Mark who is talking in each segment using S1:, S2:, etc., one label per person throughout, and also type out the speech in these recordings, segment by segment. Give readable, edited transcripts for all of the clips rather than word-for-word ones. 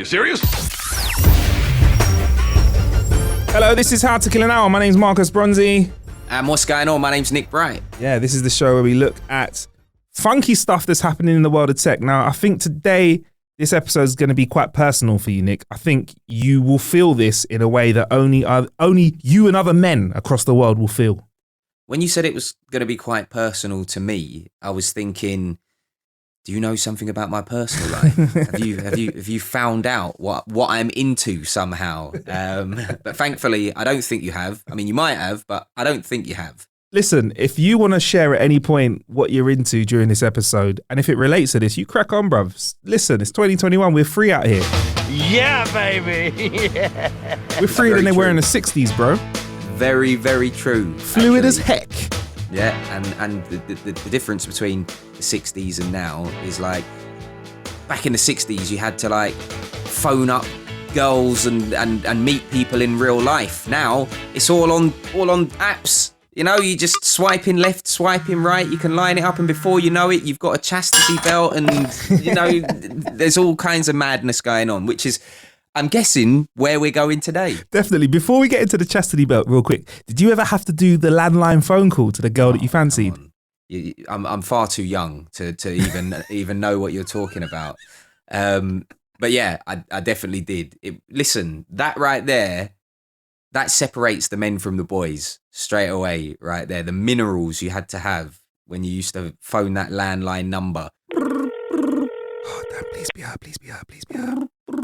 S1: You serious?
S2: Hello, this is How to Kill an Hour. My name's Marcus Bronzy.
S3: And what's going on? My name's Nick Bright.
S2: Yeah, this is the show where we look at funky stuff that's happening in the world of tech. Now, I think today, this episode is going to be quite personal for you, Nick. I think you will feel this in a way that only you and other men across the world will feel.
S3: When you said it was going to be quite personal to me, I was thinking, do you know something about my personal life? have you found out what I'm into somehow? But thankfully, I don't think you have. I mean, you might have, but I don't think you have.
S2: Listen, if you want to share at any point what you're into during this episode, and if it relates to this, you crack on, bruv. Listen, it's 2021. We're free out here.
S1: Yeah, baby. Yeah.
S2: We're freer than they were in the 60s, bro.
S3: Very, very true.
S2: Fluid as
S3: actually.
S2: heck.
S3: Yeah, and the difference between the 60s and now is like, back in the 60s, you had to like phone up girls and meet people in real life. Now, it's all on apps. You know, you just swiping left, swiping right, you can line it up, and before you know it, you've got a chastity belt, and, you know, there's all kinds of madness going on, which is, I'm guessing, where we're going today.
S2: Definitely. Before we get into the chastity belt real quick, did you ever have to do the landline phone call to the girl that you fancied?
S3: I'm far too young to even know what you're talking about. But yeah, I definitely did. Listen, that right there, that separates the men from the boys straight away, right there. The minerals you had to have when you used to phone that landline number.
S2: Oh, damn, please be her, please be her, please be her.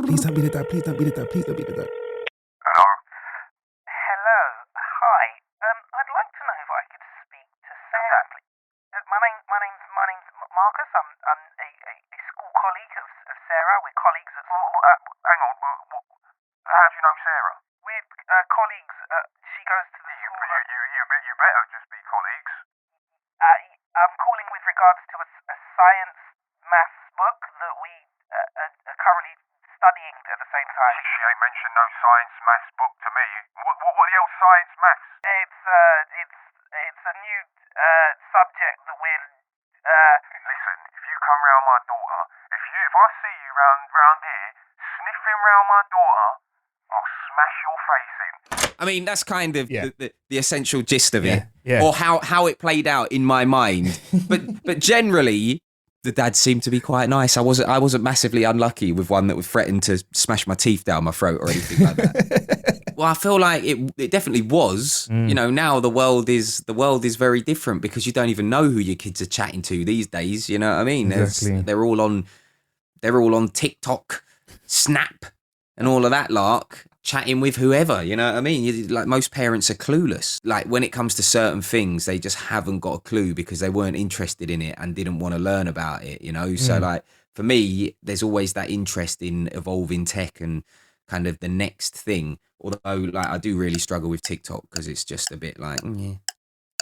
S2: Please don't be the dad, please don't be the dad, please don't be the dad.
S4: Hello? Hello. Hi. I'd like to know if I could speak to Sarah, please. My name's Marcus. I'm a school colleague of Sarah. We're colleagues at school. Hang on. How do you know Sarah? We're colleagues. She goes to the school. You better just be colleagues. I'm calling with regards to a science maths book that we are currently studying at the same time. She ain't mentioned no science maths book to me. What the hell science maths? It's a new subject that we're. Listen, if you come round my daughter, if I see you round here sniffing round my daughter, I'll smash your face in.
S3: I mean, that's kind of
S2: Yeah.
S3: the essential gist of it,
S2: Yeah.
S3: or how it played out in my mind. But generally, the dads seemed to be quite nice. I wasn't massively unlucky with one that would threaten to smash my teeth down my throat or anything like that. Well, I feel like it definitely was. You know, now the world is very different because you don't even know who your kids are chatting to these days. You know what I mean?
S2: Exactly.
S3: They're all on TikTok, Snap, and all of that lark, chatting with whoever, you know what I mean? Like, most parents are clueless. Like, when it comes to certain things, they just haven't got a clue because they weren't interested in it and didn't want to learn about it, you know? So, like, for me, there's always that interest in evolving tech and kind of the next thing. Although, like, I do really struggle with TikTok because it's just a bit like, yeah.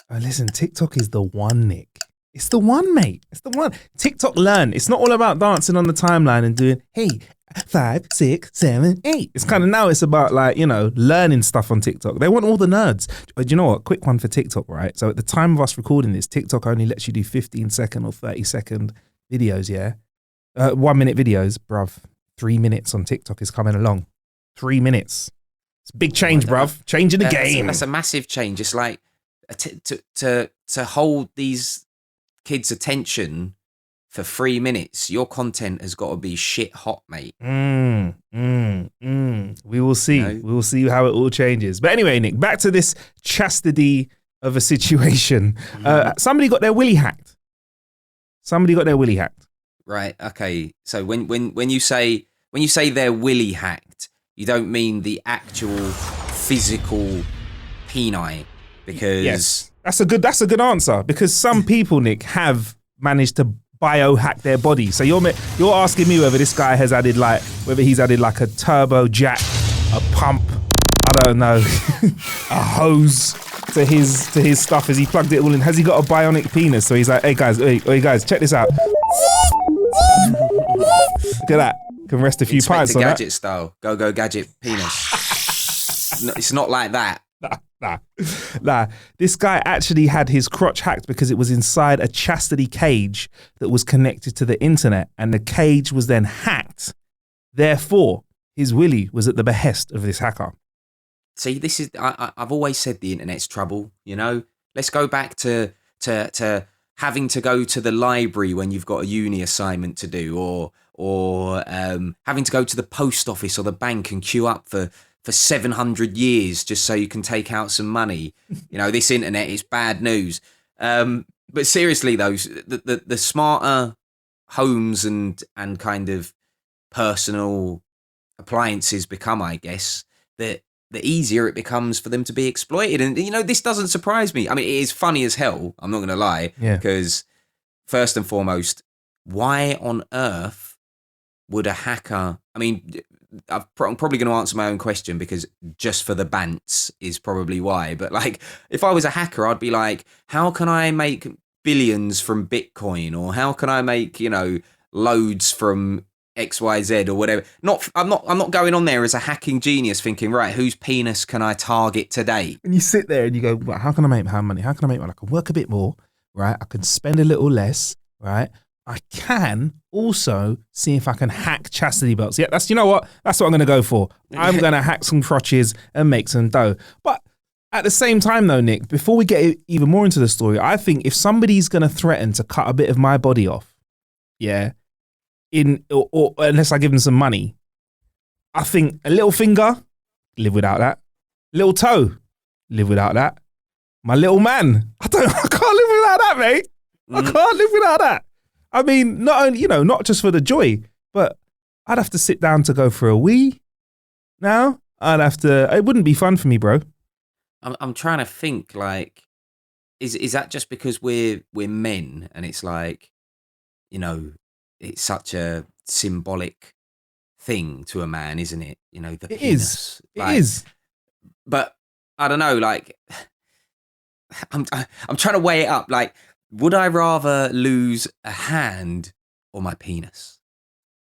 S2: Oh, listen, TikTok is the one, Nick. It's the one, mate. It's the one. TikTok learn. It's not all about dancing on the timeline and doing, hey, 5, 6, 7, 8. It's kind of now it's about, like, you know, learning stuff on TikTok. They want all the nerds. But you know what? Quick one for TikTok, right? So at the time of us recording this, TikTok only lets you do 15-second or 30-second videos, yeah? 1-minute videos, bruv. 3 minutes on TikTok is coming along. 3 minutes. It's a big change, bruv. Changing the game.
S3: That's a massive change. It's like to hold these kids' attention for 3 minutes, your content has got to be shit hot, mate.
S2: We will see. You know? We will see how it all changes. But anyway, Nick, back to this chastity of a situation. Somebody got their willy hacked.
S3: Right. Okay. So when you say they're willy hacked, you don't mean the actual physical peni, because
S2: yes, that's a good answer, because some people, Nick, have managed to biohack their body. So you're asking me whether this guy has added whether he's added like a turbo jack, a pump, I don't know, a hose to his stuff. Has he plugged it all in? Has he got a bionic penis? So he's like, hey guys, check this out. Look at that. Can rest a few pints on that.
S3: Gadget style. Go gadget penis. No, it's not like that.
S2: Nah. This guy actually had his crotch hacked because it was inside a chastity cage that was connected to the internet, and the cage was then hacked Therefore, his willy was at the behest of this hacker.
S3: See, this is I've always said the internet's trouble. You know, let's go back to having to go to the library when you've got a uni assignment to do, or having to go to the post office or the bank and queue up for 700 years just so you can take out some money. You know, this internet is bad news. But seriously, though, the smarter homes and kind of personal appliances become, I guess, the easier it becomes for them to be exploited. And, you know, this doesn't surprise me. I mean, it is funny as hell. I'm not going to lie.
S2: Yeah.
S3: Because first and foremost, why on earth would a hacker... I mean, I'm probably going to answer my own question because just for the bants is probably why. But, like, if I was a hacker, I'd be like, how can I make billions from Bitcoin? Or how can I make, you know, loads from XYZ or whatever? I'm not going on there as a hacking genius thinking, right, whose penis can I target today?
S2: And you sit there and you go, well, how can I make money? How can I make money? I can work a bit more, right? I can spend a little less, right? I can also see if I can hack chastity belts. Yeah, you know what? That's what I'm going to go for. I'm going to hack some crotches and make some dough. But at the same time though, Nick, before we get even more into the story, I think if somebody's going to threaten to cut a bit of my body off, yeah, or unless I give them some money, I think a little finger, live without that. Little toe, live without that. My little man, I can't live without that, mate. I can't live without that. I mean, not only, you know, not just for the joy, but I'd have to sit down to go for a wee. Now it wouldn't be fun for me, bro.
S3: I'm trying to think, like, is that just because we're men and it's like, you know, it's such a symbolic thing to a man, isn't it? You know, the penis.
S2: It is.
S3: But I don't know, like, I'm trying to weigh it up. Like, would I rather lose a hand or my penis?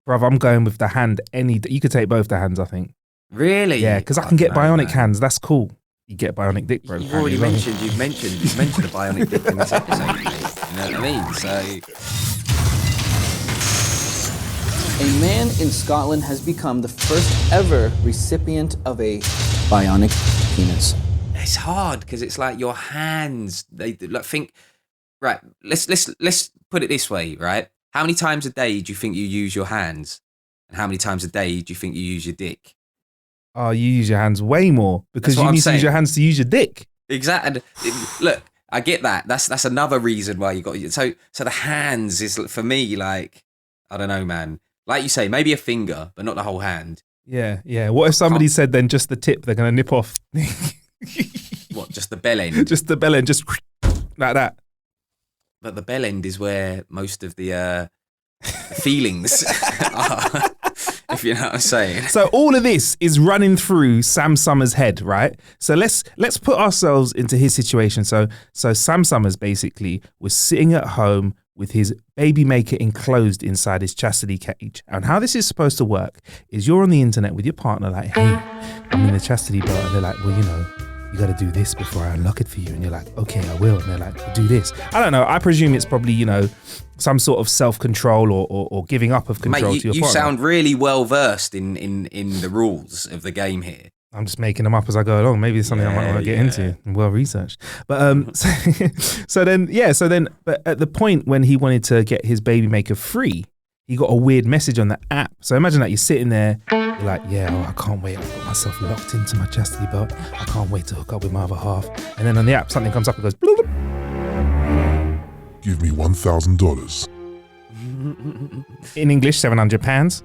S2: Bruv, I'm going with the hand. You could take both the hands, I think.
S3: Really?
S2: Yeah, because I can get bionic hands. That's cool. You get bionic dick, bro.
S3: You've already mentioned a bionic dick in this episode, mate. You know what I mean? So...
S5: A man in Scotland has become the first ever recipient of a bionic penis.
S3: It's hard because it's like your hands. They like think. Right. Let's put it this way. Right. How many times a day do you think you use your hands, and how many times a day do you think you use your dick?
S2: Oh, you use your hands way more because you need to use your hands to use your dick.
S3: Exactly. Look, I get that. That's another reason why you got so the hands is for me like I don't know, man. Like you say, maybe a finger, but not the whole hand.
S2: Yeah, yeah. What if somebody said then just the tip they're going to nip off?
S3: What, just the bell end?
S2: Just the bell end, just like that.
S3: But the bell end is where most of the feelings are, if you know what I'm saying.
S2: So all of this is running through Sam Summers' head, right? So let's put ourselves into his situation. So Sam Summers basically was sitting at home with his baby maker enclosed inside his chastity cage. And how this is supposed to work is you're on the internet with your partner like, hey, I'm in the chastity belt. And they're like, well, you know, you got to do this before I unlock it for you. And you're like, okay, I will. And they're like, well, do this. I don't know. I presume it's probably, you know, some sort of self-control or giving up of control. Mate, to your partner.
S3: You sound really well versed in the rules of the game here.
S2: I'm just making them up as I go along. Maybe it's something I might want to get into. Well researched. But so then, but at the point when he wanted to get his baby maker free, he got a weird message on the app. So imagine that you're sitting there, you're like, I can't wait. I've got myself locked into my chastity belt. I can't wait to hook up with my other half. And then on the app, something comes up and goes, bloop.
S6: Give me $1,000.
S2: In English, £700.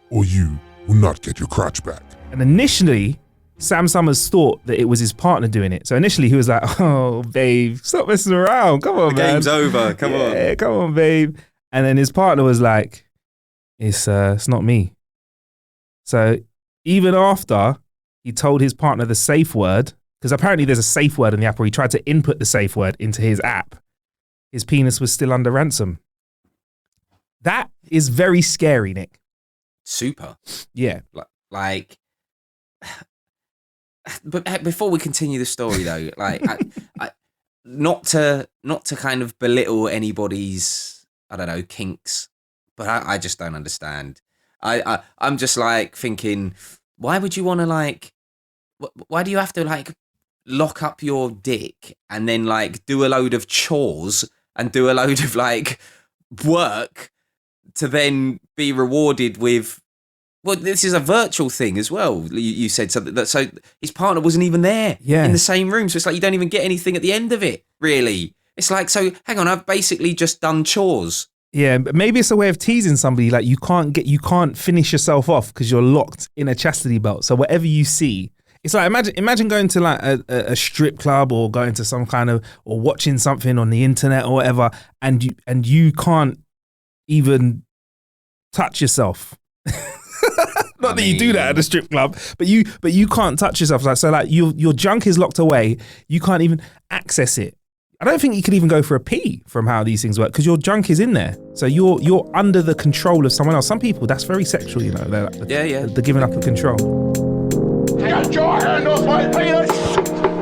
S6: Or you will not get your crotch back.
S2: And initially, Sam Summers thought that it was his partner doing it. So initially he was like, oh, babe, stop messing around. Come on, man.
S3: Game's over. Come on.
S2: Come on, babe. And then his partner was like, it's not me. So even after he told his partner the safe word, because apparently there's a safe word in the app where he tried to input the safe word into his app, his penis was still under ransom. That is very scary, Nick.
S3: Super.
S2: Yeah.
S3: Like... But before we continue the story, though, like, not to kind of belittle anybody's, I don't know, kinks, but I just don't understand. I'm just like thinking, why would you want to like? Why do you have to like lock up your dick and then like do a load of chores and do a load of like work to then be rewarded with? Well, this is a virtual thing as well. You said something that so his partner wasn't even there in the same room, so it's like you don't even get anything at the end of it. Really, it's like, so hang on, I've basically just done chores.
S2: Yeah, but maybe it's a way of teasing somebody. Like you can't finish yourself off because you're locked in a chastity belt. So whatever you see, it's like imagine going to like a strip club or going to some kind of or watching something on the internet or whatever, and you can't even touch yourself. Not that you do that at a strip club, but you can't touch yourself. Like so, like your junk is locked away. You can't even access it. I don't think you could even go for a pee from how these things work because your junk is in there. So you're under the control of someone else. Some people, that's very sexual, you know. They're like, they're giving up the control.
S7: Get your hand off my penis!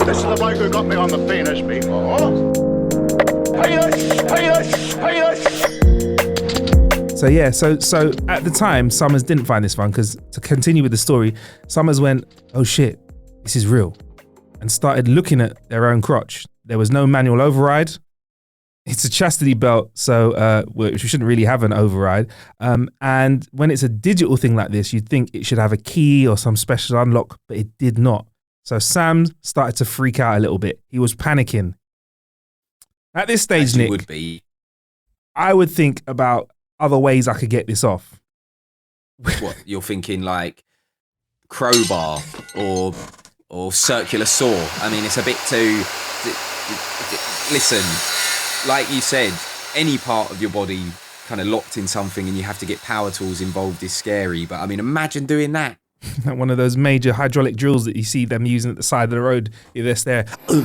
S7: This is the bloke who got me on the penis before. Penis!
S2: So yeah, so at the time, Summers didn't find this fun because to continue with the story, Summers went, oh shit, this is real, and started looking at their own crotch. There was no manual override. It's a chastity belt, so we shouldn't really have an override. And when it's a digital thing like this, you'd think it should have a key or some special unlock, but it did not. So Sam started to freak out a little bit. He was panicking. At this stage,
S3: As you
S2: Nick,
S3: would be.
S2: I would think about other ways I could get this off.
S3: What you're thinking, like crowbar or circular saw? I mean, it's a bit too. Listen, like you said, any part of your body kind of locked in something and you have to get power tools involved is scary. But I mean, imagine doing that.
S2: Like one of those major hydraulic drills that you see them using at the side of the road. You're just there. It's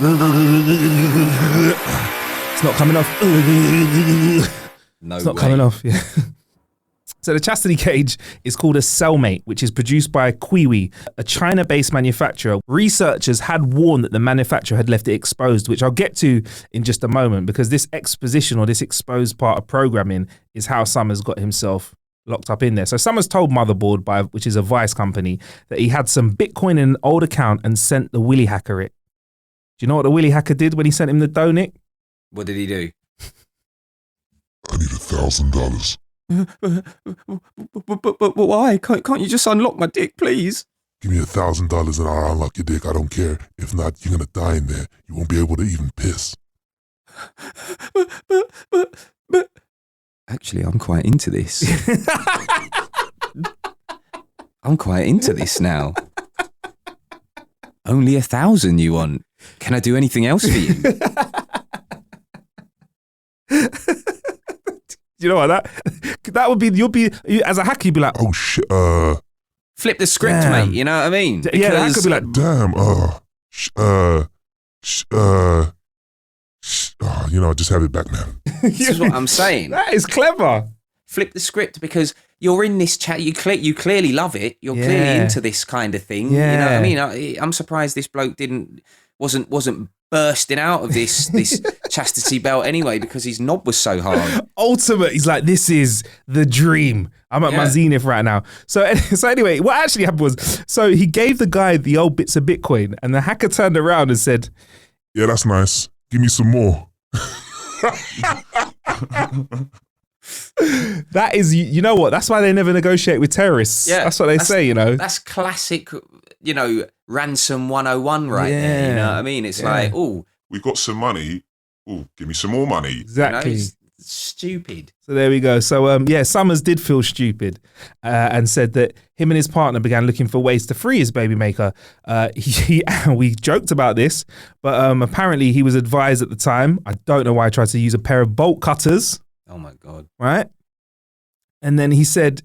S2: not coming off.
S3: No,
S2: it's not
S3: way.
S2: coming off. Yeah. So the chastity cage is called a Cellmate, which is produced by Kiwi, a China-based manufacturer. Researchers had warned that the manufacturer had left it exposed, which I'll get to in just a moment, because this exposition or this exposed part of programming is how Summers got himself locked up in there. So Summers told Motherboard, which is a Vice company, that he had some Bitcoin in an old account and sent the Willy hacker it. Do you know what the Willy hacker did when he sent him the dough, Nick?
S3: What did he do?
S6: I need $1,000.
S3: But why? Can't you just unlock my dick, please?
S6: Give me $1,000 and I'll unlock your dick. I don't care. If not, you're gonna die in there. You won't be able to even piss.
S3: But. Actually, I'm quite into this. I'm quite into this now. Only 1,000 you want? Can I do anything else for you?
S2: You know what, that would be, as a hacker, you'd be like,
S6: Oh shit,
S3: Flip the script,
S2: Damn.
S3: mate, you know what I mean?
S2: yeah, that could be like,
S6: damn, I just have it back now.
S3: This is what I'm saying.
S2: that is clever.
S3: Flip the script, because you're in this chat. You clearly love it. You're clearly into this kind of thing.
S2: Yeah.
S3: You know what I mean? I'm surprised this bloke wasn't bursting out of this chastity belt anyway, because his knob was so hard.
S2: Ultimate, he's like, this is the dream. I'm at my zenith right now. So anyway, what actually happened was, so he gave the guy the old bits of Bitcoin, and the hacker turned around and said,
S6: Yeah, that's nice. Give me some more.
S2: that is, you know what? That's why they never negotiate with terrorists.
S3: Yeah,
S2: that's what they say, you know.
S3: That's classic, ransom 101 right there. You know what I mean? It's like, oh,
S6: We got some money. Oh, give me some more money.
S2: Exactly.
S3: it's stupid.
S2: So there we go. So Summers did feel stupid and said that him and his partner began looking for ways to free his baby maker. We joked about this, but apparently he was advised at the time. I don't know why I tried to use a pair of bolt cutters.
S3: Oh my God.
S2: Right? And then he said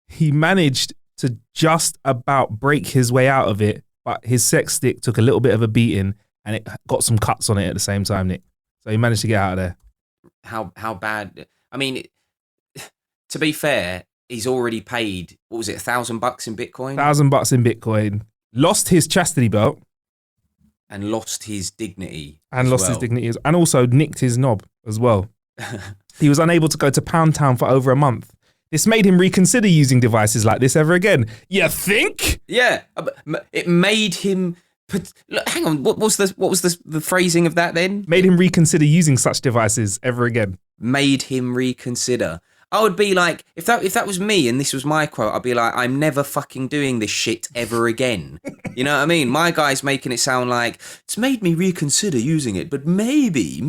S2: he managed to just about break his way out of it, but his sex stick took a little bit of a beating and it got some cuts on it at the same time, Nick. So he managed to get out of there.
S3: How bad? I mean, to be fair, he's already paid, what was it, $1,000 in Bitcoin?
S2: $1,000 in Bitcoin. Lost his chastity belt.
S3: And lost his dignity.
S2: And
S3: as
S2: lost
S3: well.
S2: his dignity. And also nicked his knob as well. He was unable to go to Pound Town for over a month. this made him reconsider using devices like this ever again. You think?
S3: Yeah, it made him. Look, hang on, what was the phrasing of that then?
S2: Made him reconsider using such devices ever again.
S3: Made him reconsider. I would be like, if that was me and this was my quote, I'd be like, I'm never fucking doing this shit ever again. You know what I mean? My guy's making it sound like it's made me reconsider using it, but maybe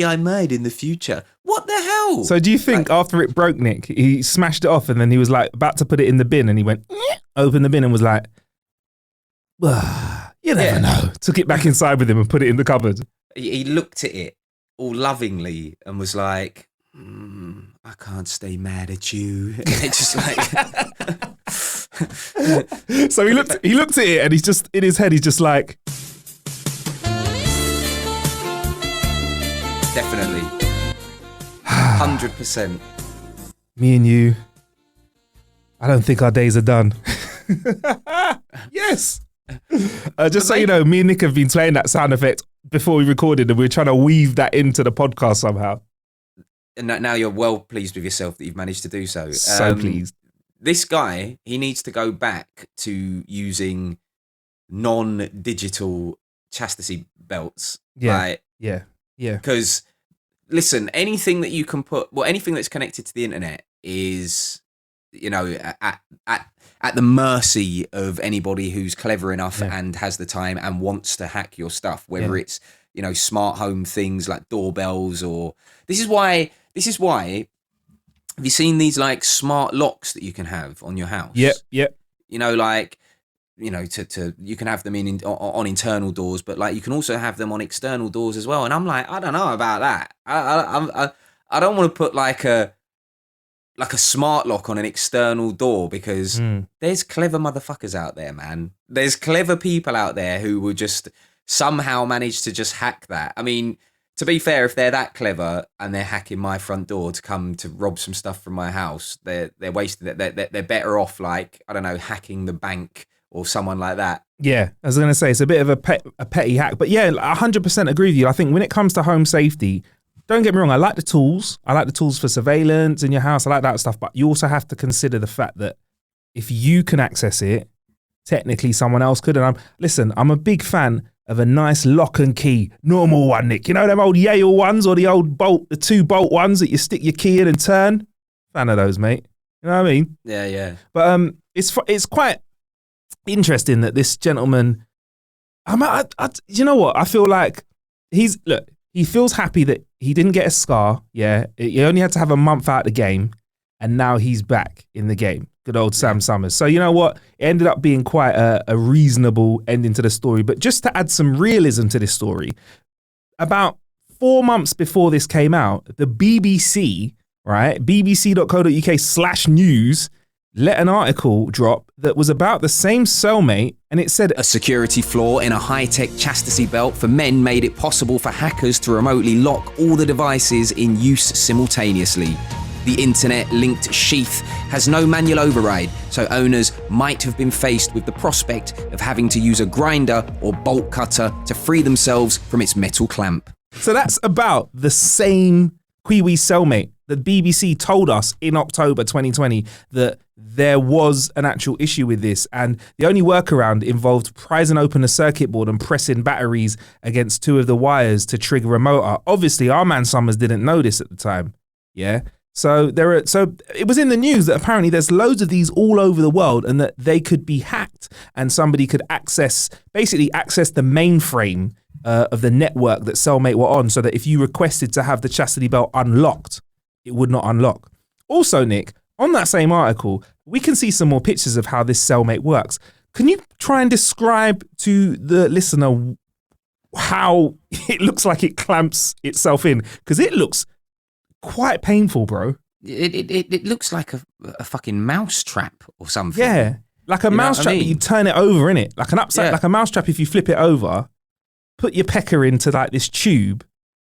S3: I might in the future. What the hell?
S2: So do you think after it broke, Nick, he smashed it off and then he was like about to put it in the bin and he went, opened the bin and was like, well, you never know. Took it back inside with him and put it in the cupboard.
S3: He looked at it all lovingly and was like, I can't stay mad at you. It's just like.
S2: So he looked at it and he's just in his head. He's just like,
S3: definitely, 100%.
S2: Me and you. I don't think our days are done. Yes. Just so you know, me and Nick have been playing that sound effect before we recorded, and we're trying to weave that into the podcast somehow.
S3: And now you're well pleased with yourself that you've managed to do so.
S2: So pleased.
S3: This guy, he needs to go back to using non-digital chastity belts.
S2: Yeah,
S3: right?
S2: yeah.
S3: Because, listen, anything that you can put, well, anything that's connected to the internet is, you know, at the mercy of anybody who's clever enough and has the time and wants to hack your stuff, whether it's, you know, smart home things like doorbells or... This is why, have you seen these like smart locks that you can have on your house?
S2: Yep.
S3: You know, like, you know, you can have them on internal doors, but like you can also have them on external doors as well. And I'm like, I don't know about that. I don't want to put like a smart lock on an external door because there's clever motherfuckers out there, man. There's clever people out there who will just somehow manage to just hack that. I mean, to be fair, if they're that clever and they're hacking my front door to come to rob some stuff from my house, they're wasting it. They're better off, like, I don't know, hacking the bank or someone like that. Yeah,
S2: I was going to say, it's a bit of a petty hack. But yeah, 100% agree with you. I think when it comes to home safety, don't get me wrong, I like the tools. I like the tools for surveillance in your house. I like that stuff. But you also have to consider the fact that if you can access it, technically someone else could. And I'm a big fan of a nice lock and key, normal one, Nick. You know them old Yale ones or the old bolt, the 2-bolt ones that you stick your key in and turn? Fan of those, mate. You know what I mean?
S3: Yeah.
S2: But it's quite interesting that this gentleman, you know what? I feel like he feels happy that he didn't get a scar. Yeah. He only had to have a month out of the game. And now he's back in the game. Good old Sam Summers. So you know what? It ended up being quite a reasonable ending to the story. But just to add some realism to this story, about 4 months before this came out, the BBC, right, bbc.co.uk/news, let an article drop that was about the same cellmate, and it said,
S3: a security flaw in a high-tech chastity belt for men made it possible for hackers to remotely lock all the devices in use simultaneously. The internet-linked sheath has no manual override, so owners might have been faced with the prospect of having to use a grinder or bolt cutter to free themselves from its metal clamp.
S2: So that's about the same Kiwi cellmate that BBC told us in October 2020 that there was an actual issue with this, and the only workaround involved prizing open a circuit board and pressing batteries against 2 of the wires to trigger a motor. Obviously, our man Summers didn't know this at the time. Yeah. So it was in the news that apparently there's loads of these all over the world and that they could be hacked and somebody could access the mainframe of the network that Cellmate were on, so that if you requested to have the chastity belt unlocked, it would not unlock. Also, Nick, on that same article, we can see some more pictures of how this Cellmate works. Can you try and describe to the listener how it looks like it clamps itself in? Because it looks quite painful, bro.
S3: It looks like a fucking mouse trap or something.
S2: Yeah, like a mouse trap, but you turn it over, innit? Like an upside, like a mouse trap. If you flip it over, put your pecker into like this tube,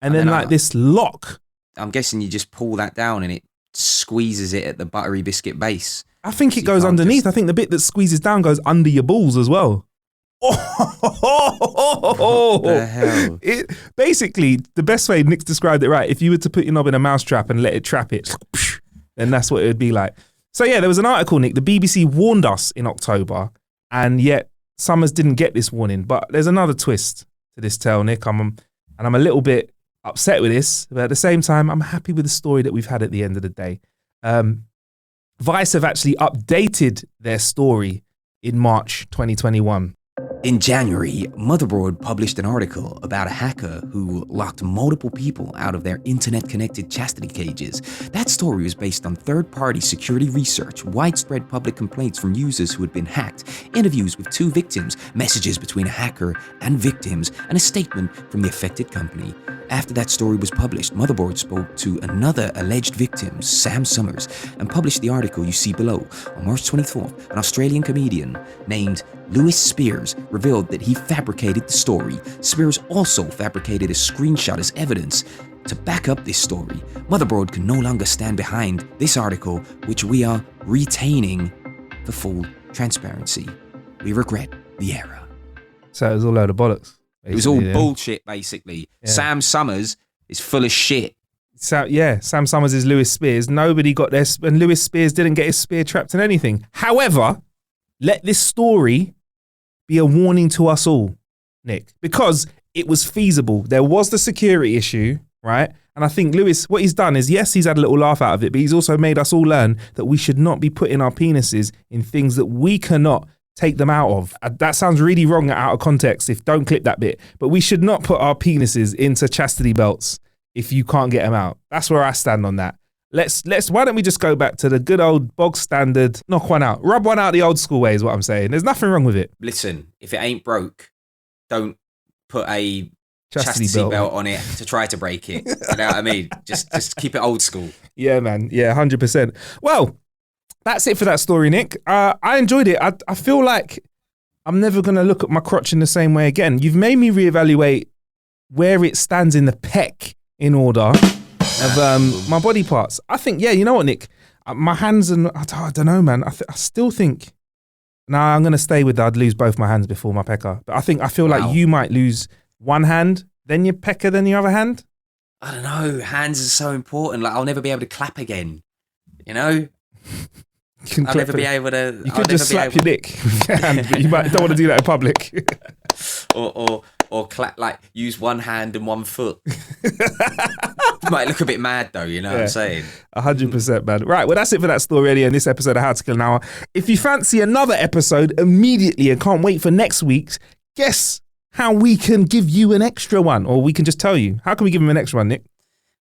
S2: and then like this lock. I'm
S3: guessing you just pull that down and it squeezes it at the buttery biscuit base.
S2: I think it goes underneath. I think the bit that squeezes down goes under your balls as well.
S3: What the hell?
S2: Basically, the best way Nick's described it right, if you were to put your knob in a mouse trap and let it trap it, then that's what it would be like. So yeah, there was an article, Nick. The BBC warned us in October, and yet Summers didn't get this warning. But there's another twist to this tale, Nick. I'm a little bit upset with this, but at the same time, I'm happy with the story that we've had at the end of the day. Vice have actually updated their story in March 2021.
S3: In January, Motherboard published an article about a hacker who locked multiple people out of their internet-connected chastity cages. That story was based on third-party security research, widespread public complaints from users who had been hacked, interviews with 2 victims, messages between a hacker and victims, and a statement from the affected company. After that story was published, Motherboard spoke to another alleged victim, Sam Summers, and published the article you see below. On March 24th, an Australian comedian named Lewis Spears revealed that he fabricated the story. Spears also fabricated a screenshot as evidence to back up this story. Motherboard can no longer stand behind this article, which we are retaining for full transparency. We regret the error.
S2: So it was all a load of bollocks.
S3: It was all bullshit, basically. Yeah. Sam Summers is full of shit.
S2: Sam Summers is Lewis Spears. Nobody got their... And Lewis Spears didn't get his spear trapped in anything. However, let this story be a warning to us all, Nick, because it was feasible. There was the security issue, right? And I think Lewis, what he's done is, yes, he's had a little laugh out of it, but he's also made us all learn that we should not be putting our penises in things that we cannot take them out of. That sounds really wrong out of context. Don't clip that bit, but we should not put our penises into chastity belts if you can't get them out. That's where I stand on that. Why don't we just go back to the good old bog standard, knock one out, rub one out the old school way is what I'm saying. There's nothing wrong with it.
S3: Listen, if it ain't broke, don't put a chastity belt on it to try to break it. You know what I mean? Just keep it old school.
S2: Yeah, man. Yeah, 100%. Well, that's it for that story, Nick. I enjoyed it. I feel like I'm never going to look at my crotch in the same way again. You've made me reevaluate where it stands in the peck in order of my body parts. I think, yeah, you know what, Nick? My hands and I don't know, man. I still think. Nah, I'm gonna stay with. I'd lose both my hands before my pecker. But I feel like you might lose one hand, then your pecker, then your other hand.
S3: I don't know. Hands are so important. Like I'll never be able to clap again. You know. I'll never be able to.
S2: You could just slap your dick with your hand, but you don't want to do that in public.
S3: or clap, like use one hand and one foot. Might look a bit mad though, you know what I'm saying?
S2: 100%, man. Right, well that's it for that story earlier in this episode of How to Kill an Hour. If you fancy another episode immediately and can't wait for next week's, guess how we can give you an extra one, or we can just tell you. How can we give him an extra one, Nick?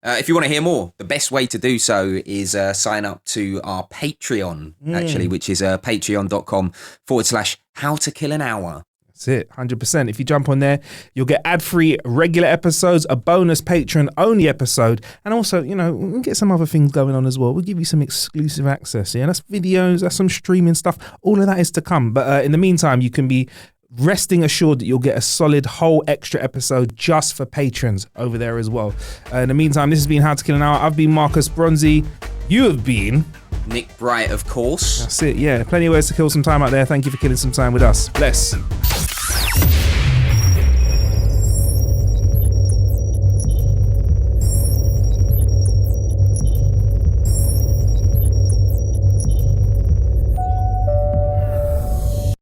S3: If you want to hear more, the best way to do so is sign up to our Patreon, actually, which is patreon.com/How to Kill an Hour.
S2: That's it, 100%. If you jump on there, you'll get ad-free regular episodes, a bonus Patreon-only episode, and also, you know, we'll get some other things going on as well. We'll give you some exclusive access, yeah? That's videos, that's some streaming stuff. All of that is to come. But in the meantime, you can be resting assured that you'll get a solid whole extra episode just for patrons over there as well. In the meantime, this has been How to Kill an Hour. I've been Marcus Bronzy. You have been...
S3: Nick Bright, of course.
S2: That's it, yeah. Plenty of ways to kill some time out there. Thank you for killing some time with us. Bless.